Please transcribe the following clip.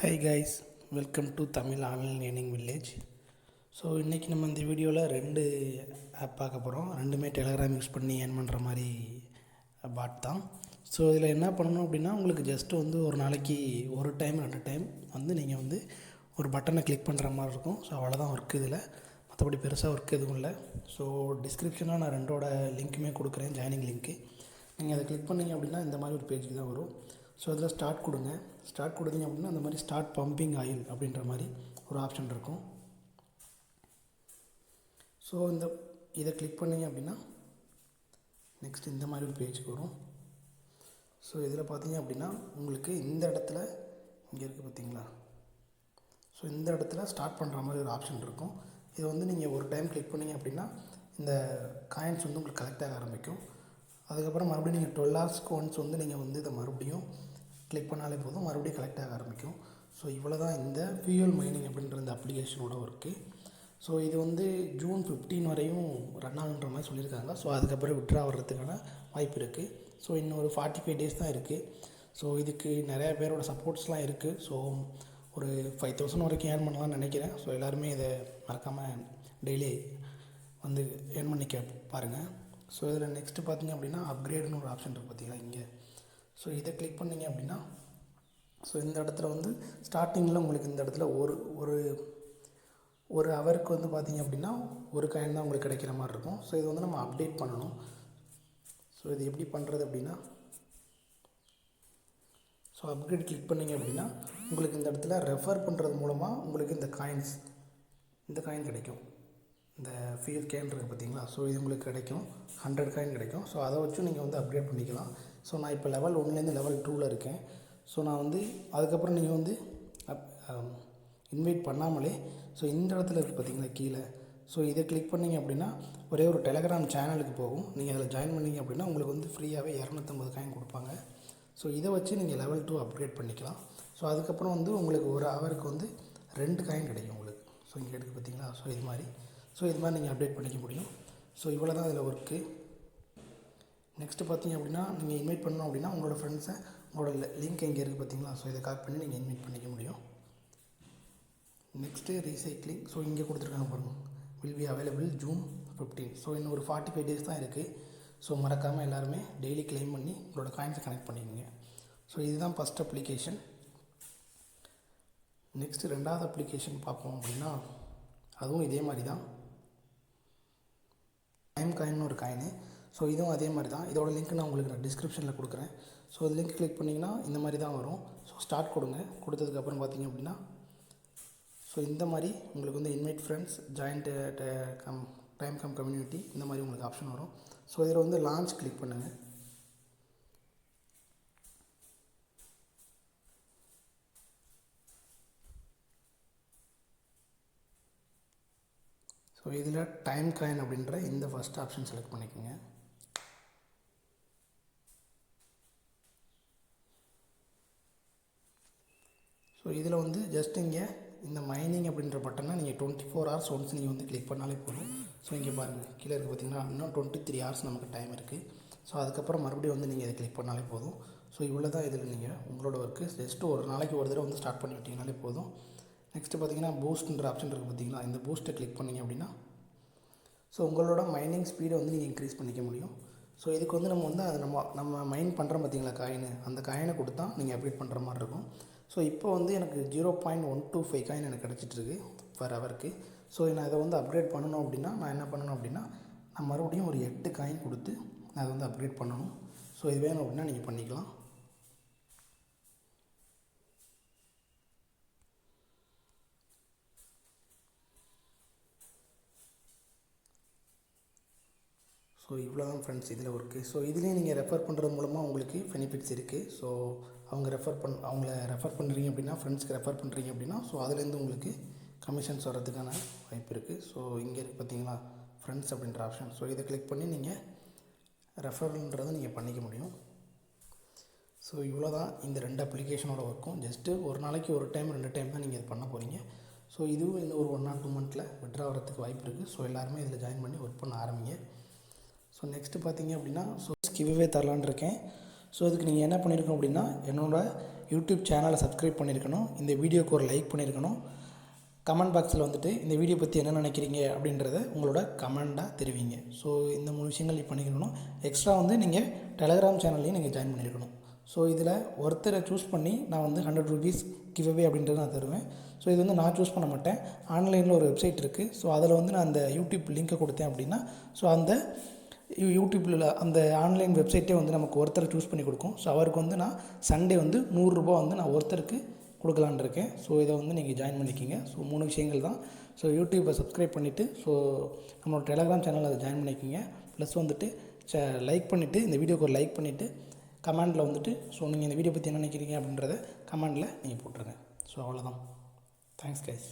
Hi guys, welcome to Tamil online earning village. So இன்றைக்கி நம்ம இந்த வீடியோவில் 2 ஆப் பார்க்க போகிறோம். ரெண்டுமே டெலகிராம் யூஸ் பண்ணி ஏர்ன் பண்ணுற மாதிரி பாட் தான். ஸோ இதில் என்ன பண்ணணும் அப்படின்னா, உங்களுக்கு ஜஸ்ட்டு வந்து ஒரு நாளைக்கு ஒரு டைம் 2 டைம் வந்து நீங்கள் வந்து ஒரு பட்டனை கிளிக் பண்ணுற மாதிரி இருக்கும். ஸோ அவ்வளோதான் ஒர்க். இதில் மற்றபடி பெருசாக ஒர்க் எதுவும் இல்லை. ஸோ டிஸ்கிரிப்ஷனில் நான் 2ஓட லிங்க்குமே கொடுக்குறேன், ஜாயினிங் லிங்க்கு. நீங்கள் அதை கிளிக் பண்ணிங்க அப்படின்னா இந்த மாதிரி ஒரு பேஜுக்கு தான் வரும். ஸோ அதில் ஸ்டார்ட் கொடுங்க. ஸ்டார்ட் கொடுத்தீங்க அப்படின்னா அந்த மாதிரி ஸ்டார்ட் பம்பிங் ஆயில் அப்படின்ற மாதிரி ஒரு ஆப்ஷன் இருக்கும். ஸோ இதை கிளிக் பண்ணிங்க அப்படின்னா நெக்ஸ்ட் இந்த மாதிரி ஒரு பேஜுக்கு வரும். ஸோ இதில் பார்த்தீங்க அப்படின்னா உங்களுக்கு இந்த இடத்துல இங்கே இருக்குது பார்த்தீங்களா. ஸோ இந்த இடத்துல ஸ்டார்ட் பண்ணுற மாதிரி ஒரு ஆப்ஷன் இருக்கும். இதை வந்து நீங்கள் ஒரு டைம் கிளிக் பண்ணிங்க அப்படின்னா இந்த காயின்ஸ் வந்து உங்களுக்கு கலெக்ட் ஆக ஆரம்பிக்கும். அதுக்கப்புறம் மறுபடியும் நீங்கள் 12 ஹவர்ஸ்க்கு ஒன்ஸ் வந்து நீங்கள் வந்து இதை மறுபடியும் கிளிக் பண்ணாலே போதும், மறுபடியும் கலெக்ட் ஆக ஆரம்பிக்கும். ஸோ இவ்வளோ தான் இந்த ஃபியூயல் மைனிங் அப்படின்ற இந்த அப்ளிகேஷனோட ஒர்க்கு. ஸோ இது வந்து ஜூன் 15 வரையும் ரன் ஆகுன்ற மாதிரி சொல்லியிருக்காங்க. ஸோ அதுக்கப்புறம் விட்ரா வர்றதுக்கான வாய்ப்பு இருக்குது. ஸோ இன்னும் ஒரு 45 டேஸ் தான் இருக்குது. ஸோ இதுக்கு நிறையா பேரோட சப்போர்ட்ஸ்லாம் இருக்குது. ஸோ ஒரு 5000 வரைக்கும் ஏர்ன் பண்ணலாம்னு நினைக்கிறேன். ஸோ எல்லாருமே இதை மறக்காமல் டெய்லி வந்து ஏர்ன் பண்ணிக்க பாருங்கள். ஸோ இதில் நெக்ஸ்ட்டு பார்த்தீங்க அப்படின்னா அப்கிரேடுன்னு ஒரு ஆப்ஷன் இருக்குது பார்த்தீங்களா இங்கே. ஸோ இதை கிளிக் பண்ணிங்க அப்படின்னா ஸோ இந்த இடத்துல வந்து ஸ்டார்டிங்கில் உங்களுக்கு இந்த இடத்துல ஒரு ஹவருக்கு வந்து பார்த்திங்க அப்படின்னா ஒரு காயின் தான் உங்களுக்கு கிடைக்கிற மாதிரி இருக்கும். ஸோ இது வந்து நம்ம அப்டேட் பண்ணணும். ஸோ இது எப்படி பண்ணுறது அப்படின்னா, ஸோ அப்கிரேட் கிளிக் பண்ணிங்க அப்படின்னா உங்களுக்கு இந்த இடத்துல ரெஃபர் பண்ணுறது மூலமாக உங்களுக்கு இந்த காயின் கிடைக்கும். இந்த ஃபியூல் கேன் இருக்குது பார்த்தீங்களா. ஸோ இது உங்களுக்கு கிடைக்கும், 100 காயின் கிடைக்கும். ஸோ அதை வச்சு நீங்கள் வந்து அப்கிரேட் பண்ணிக்கலாம். ஸோ நான் இப்போ லெவல் 1லேருந்து லெவல் 2ல் இருக்கேன். ஸோ நான் வந்து அதுக்கப்புறம் நீங்கள் வந்து இன்வைட் பண்ணாமலே ஸோ இந்த இடத்துல இருக்குது பார்த்தீங்களா கீழே. ஸோ இதை கிளிக் பண்ணிங்க அப்படின்னா ஒரே ஒரு டெலகிராம் சேனலுக்கு போகும். நீங்கள் அதில் ஜாயின் பண்ணிங்க அப்படின்னா உங்களுக்கு வந்து ஃப்ரீயாகவே 250 காயின் கொடுப்பாங்க. ஸோ இதை வச்சு நீங்கள் லெவல் 2 அப்கிரேட் பண்ணிக்கலாம். ஸோ அதுக்கப்புறம் வந்து உங்களுக்கு ஒரு ஹவருக்கு வந்து 2 காயின் கிடைக்கும் உங்களுக்கு. ஸோ இங்கே இருக்குது பார்த்தீங்களா. ஸோ இது மாதிரி நீங்கள் அப்டேட் பண்ணிக்க முடியும். ஸோ இவ்வளோ தான் இதில் ஒர்க்கு. நெக்ஸ்ட்டு பார்த்தீங்க அப்படின்னா நீங்கள் இன்வைட் பண்ணணும் அப்படின்னா உங்களோட ஃப்ரெண்ட்ஸை, உங்களோட லிங்க் எங்கே இருக்குது பார்த்தீங்களா. ஸோ இதை காப்பி பண்ணி நீங்கள் இன்வைட் பண்ணிக்க முடியும். Next recycling. ஸோ இங்கே கொடுத்துருக்காங்க பாருங்கள், will be available June 15. So இன்னும் ஒரு 45 டேஸ் தான் இருக்குது. ஸோ மறக்காமல் எல்லாருமே டெய்லி கிளைம் பண்ணி உங்களோட காயின்ஸை கனெக்ட் பண்ணிக்கோங்க. ஸோ இதுதான் ஃபஸ்ட் அப்ளிகேஷன். நெக்ஸ்ட்டு 2வது அப்ளிகேஷன் பார்ப்போம் அப்படின்னா அதுவும் இதே மாதிரி தான், டைம் காயின்னு ஒரு காயினு. ஸோ இதுவும் அதே மாதிரி தான். இதோட லிங்க் நான் உங்களுக்கு டிஸ்கிரிப்ஷனில் கொடுக்குறேன். ஸோ அது லிங்க் கிளிக் பண்ணிங்கன்னா இந்த மாதிரி தான் வரும். ஸோ ஸ்டார்ட் கொடுங்க. கொடுத்ததுக்கப்புறம் பார்த்தீங்க அப்படின்னா ஸோ இந்த மாதிரி உங்களுக்கு வந்து invite friends, joint time community, இந்த மாதிரி உங்களுக்கு ஆப்ஷன் வரும். ஸோ இதில் வந்து லான்ச் கிளிக் பண்ணுங்கள். ஸோ இதில் டைம் காயின் அப்படின்ற இந்த ஃபஸ்ட் ஆப்ஷன் செலக்ட் பண்ணிக்கோங்க. ஸோ இதில் வந்து ஜஸ்ட் இங்கே இந்த மைனிங் அப்படின்ற பட்டனை நீங்கள் 24 ஹவர்ஸ் ஒன்ஸ் நீங்கள் வந்து கிளிக் பண்ணாலே போதும். ஸோ இங்கே பாருங்கள் கீழே இருக்குது பார்த்தீங்கன்னா இன்னும் 23 ஹவர்ஸ் நமக்கு டைம் இருக்குது. ஸோ அதுக்கப்புறம் மறுபடியும் வந்து நீங்கள் இதை கிளிக் பண்ணாலே போதும். ஸோ இவ்வளோ தான் இதில் நீங்கள் உங்களோட ஒர்க்கு. ஜஸ்ட்டு ஒரு நாளைக்கு ஒரு தடவை வந்து ஸ்டார்ட் பண்ணி விட்டிங்கனாலே போதும். நெக்ஸ்ட்டு பார்த்தீங்கன்னா பூஸ்ட்ன்ற ஆப்ஷன் இருக்குது பார்த்தீங்களா. இந்த பூஸ்ட்டை கிளிக் பண்ணிங்க அப்படின்னா ஸோ உங்களோட மைனிங் ஸ்பீடை வந்து நீங்கள் இன்க்ரீஸ் பண்ணிக்க முடியும். ஸோ இதுக்கு வந்து நம்ம வந்து அதை நம்ம மைன் பண்ணுறோம் பார்த்தீங்களா காயினு, அந்த காயினை கொடுத்தா நீங்கள் அப்டேட் பண்ணுற மாதிரி இருக்கும். ஸோ இப்போ வந்து எனக்கு 0.125 காயின் எனக்கு கிடச்சிட்ருக்கு பர் ஹவருக்கு. ஸோ நான் இதை வந்து அப்கிரேட் பண்ணணும் அப்படின்னா நான் என்ன பண்ணணும் அப்படின்னா நான் மறுபடியும் ஒரு 8 காயின் கொடுத்து நான் அதை வந்து அப்கிரேட் பண்ணணும். ஸோ இது வேணும் அப்படின்னா நீங்கள் பண்ணிக்கலாம். ஸோ இவ்வளோ தான் ஃப்ரெண்ட்ஸ் இதில் ஒர்க்கு. ஸோ இதுலேயும் நீங்கள் ரெஃபர் பண்ணுறது மூலமாக உங்களுக்கு பெனிஃபிட்ஸ் இருக்குது. ஸோ அவங்கள ரெஃபர் பண்ணுறீங்க அப்படின்னா, ஃப்ரெண்ட்ஸ்க்கு ரெஃபர் பண்ணுறீங்க அப்படின்னா ஸோ அதுலேருந்து உங்களுக்கு கமிஷன்ஸ் வர்றதுக்கான வாய்ப்பு இருக்குது. ஸோ இங்கே இருக்குது பார்த்தீங்களா ஃப்ரெண்ட்ஸ் அப்படின்ற ஆப்ஷன். ஸோ இதை கிளிக் பண்ணி நீங்கள் ரெஃபர்ன்றதை நீங்கள் பண்ணிக்க முடியும். ஸோ இவ்வளோ தான் இந்த 2 அப்ளிகேஷனோட ஒர்க்கும். ஜஸ்ட்டு ஒரு நாளைக்கு ஒரு டைம் 2 டைம் தான் நீங்கள் இது பண்ண போகிறீங்க. ஸோ இதுவும் இந்த ஒரு 1 or 2 மந்த்தில் விட்ரா வரதுக்கு வாய்ப்பு இருக்குது. ஸோ எல்லாருமே இதில் ஜாயின் பண்ணி ஒர்க் பண்ண ஆரம்பிங்க. ஸோ நெக்ஸ்ட்டு பார்த்தீங்க அப்படின்னா ஸோ கிவ்அவே தரலான்னு இருக்கேன். ஸோ இதுக்கு நீங்கள் என்ன பண்ணியிருக்கோம் அப்படின்னா என்னோடய யூடியூப் சேனலை சப்ஸ்கிரைப் பண்ணியிருக்கணும், இந்த வீடியோக்கு ஒரு லைக் பண்ணியிருக்கணும். கமெண்ட் பாக்ஸில் வந்துட்டு இந்த வீடியோ பற்றி என்ன நினைக்கிறீங்க அப்படின்றத உங்களோட கமெண்ட்டாக தெரிவிங்க. ஸோ இந்த 3 விஷயங்கள் நீ பண்ணிக்கணும். எக்ஸ்ட்ரா வந்து நீங்கள் டெலகிராம் சேனல்லையும் நீங்கள் ஜாயின் பண்ணியிருக்கணும். ஸோ இதில் ஒருத்தரை சூஸ் பண்ணி நான் வந்து ₹100 கிவ்அவே அப்படின்றத நான் தருவேன். ஸோ இது வந்து நான் சூஸ் பண்ண மாட்டேன். ஆன்லைனில் ஒரு வெப்சைட் இருக்குது. ஸோ அதில் வந்து நான் அந்த யூடியூப் லிங்க்கை கொடுத்தேன் அப்படின்னா, ஸோ அந்த யூடியூப்பில் அந்த ஆன்லைன் வெப்சைட்டே வந்து நமக்கு ஒருத்தரை சூஸ் பண்ணி கொடுக்கும். ஸோ அவருக்கு வந்து நான் சண்டே வந்து ₹100 வந்து நான் ஒருத்தருக்கு கொடுக்கலான்னு இருக்கேன். ஸோ இதை வந்து நீங்கள் ஜாயின் பண்ணிக்கிங்க. ஸோ 3 விஷயங்கள் தான். ஸோ யூடியூப்பை சப்ஸ்கிரைப் பண்ணிவிட்டு ஸோ நம்மளோட டெலகிராம் சேனலில் அதை ஜாயின் பண்ணிக்கிங்க. ப்ளஸ் வந்துட்டு லைக் பண்ணிவிட்டு இந்த வீடியோக்கு ஒரு லைக் பண்ணிவிட்டு கமெண்டில் வந்துட்டு ஸோ நீங்கள் இந்த வீடியோ பற்றி என்ன நினைக்கிறீங்க அப்படின்றத கமெண்டில் நீங்கள் போட்டுருங்க. ஸோ அவ்வளோதான். Thanks guys.